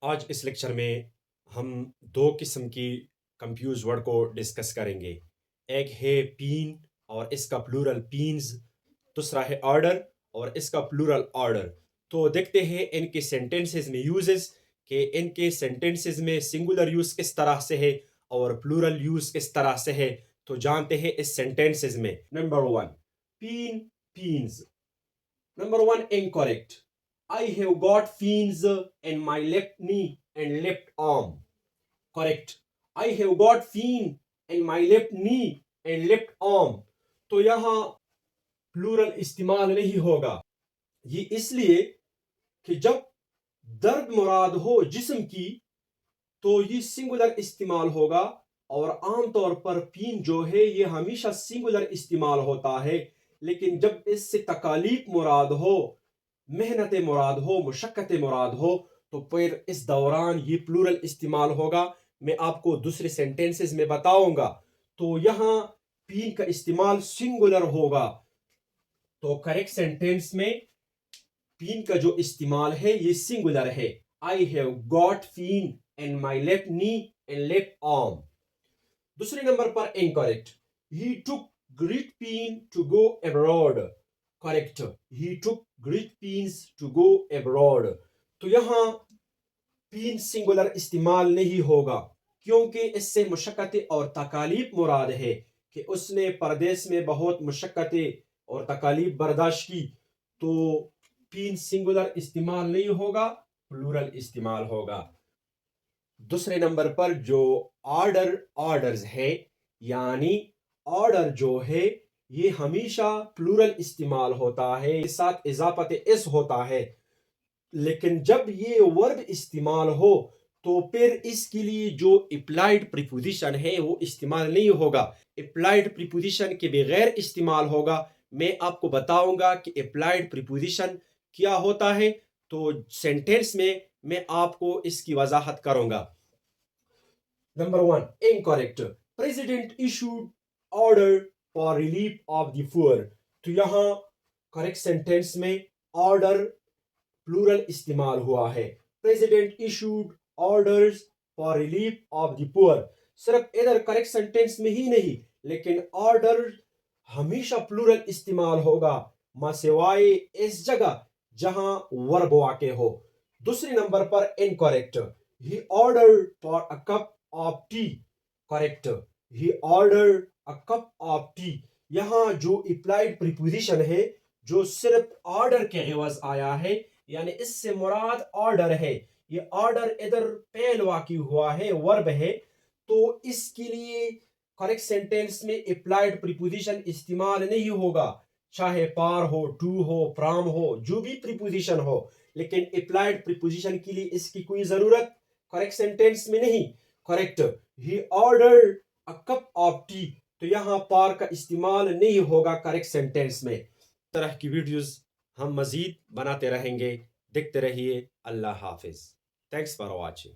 آج اس لیکچر میں ہم دو قسم کی کمپیوز ورڈ کو ڈسکس کریں گے۔ ایک ہے پین اور اس کا پلورل پینز، دوسرا ہے آرڈر اور اس کا پلورل آرڈر۔ تو دیکھتے ہیں ان کے سینٹینسز میں یوزز کہ ان کے سینٹینسز میں سنگولر یوز کس طرح سے ہے اور پلورل یوز کس طرح سے ہے۔ تو جانتے ہیں اس سینٹینسز میں۔ Number 1 pen pens. Number 1 incorrect. I have got fins in my left knee and left arm. Correct. I have got fin in my left knee and left arm. تو یہاں پلورل استعمال نہیں ہوگا، یہ اس لیے کہ جب درد مراد ہو جسم کی تو یہ سنگولر استعمال ہوگا، اور عام طور پر پین جو ہے یہ ہمیشہ سنگولر استعمال ہوتا ہے، لیکن جب اس سے تکالیف مراد ہو، محنت مراد ہو، مشقت مراد ہو، تو پھر اس دوران یہ پلورل استعمال ہوگا۔ میں آپ کو دوسرے سینٹینسز میں بتاؤں گا۔ تو یہاں پین کا استعمال سنگولر ہوگا، تو کریکٹ سینٹینس میں پین کا جو استعمال ہے یہ سنگولر ہے۔ I have got pain in my left knee and left arm. دوسرے number per incorrect. He took great pain to go abroad. Correct. He took great pains to go abroad. تو یہاں pain singular استعمال نہیں ہوگا، کیونکہ اس سے مشقت اور تکالیف مراد ہے کہ اس نے پردیس میں بہت مشقتیں اور تکالیف برداشت کی۔ تو پین سنگولر استعمال نہیں ہوگا، پلورل استعمال ہوگا۔ دوسرے نمبر پر جو آرڈرز ہے، یعنی آرڈر جو ہے یہ ہمیشہ پلورل استعمال ہوتا ہے، اس ساتھ اضافت اس ہوتا ہے، لیکن جب یہ ورب استعمال ہو تو پھر اس کے لیے جو اپلائیڈ پریپوزیشن ہے وہ استعمال نہیں ہوگا، اپلائیڈ پریپوزیشن کے بغیر استعمال ہوگا۔ میں آپ کو بتاؤں گا کہ اپلائیڈ پریپوزیشن کیا ہوتا ہے، تو سینٹینس میں آپ کو اس کی وضاحت کروں گا۔ Number 1 incorrect. President issued order for relief of the poor. تو یہاں کریکٹ سینٹینس میں آرڈر پلورل استعمال ہوا ہے۔ President issued orders for relief of the poor. صرف ادھر کریکٹ سینٹینس میں ہی نہیں، لیکن آرڈر ہمیشہ پلورل استعمال ہوگا، مسوائے اس جگہ جہاں ورب واقع ہو۔ دوسرے number per incorrect. He ordered for a cup of tea. Correct. He ordered a cup of tea. یہاں جو اپلائیڈ پریپوزیشن ہے جو صرف آرڈر کے عوض آیا ہے، یعنی اس سے مراد آرڈر ہے، یہ آرڈر ادھر پہل واقع ہوا ہے، ورب ہے، تو اس کے لیے کریکٹ سینٹینس میں اپلائیڈ پریپوزیشن استعمال نہیں ہوگا، چاہے پار ہو، ٹو ہو، فرام ہو، جو بھی پریپوزیشن ہو، لیکن اپلائیڈ پریپوزیشن کے لیے اس کی کوئی ضرورت کریکٹ سینٹینس میں نہیں۔ Correct. He ordered a cup of tea. تو یہاں پار کا استعمال نہیں ہوگا کریکٹ سینٹینس میں۔ اس طرح کی ویڈیوز ہم مزید بناتے رہیں گے، دیکھتے رہیے۔ اللہ حافظ. Thanks for watching.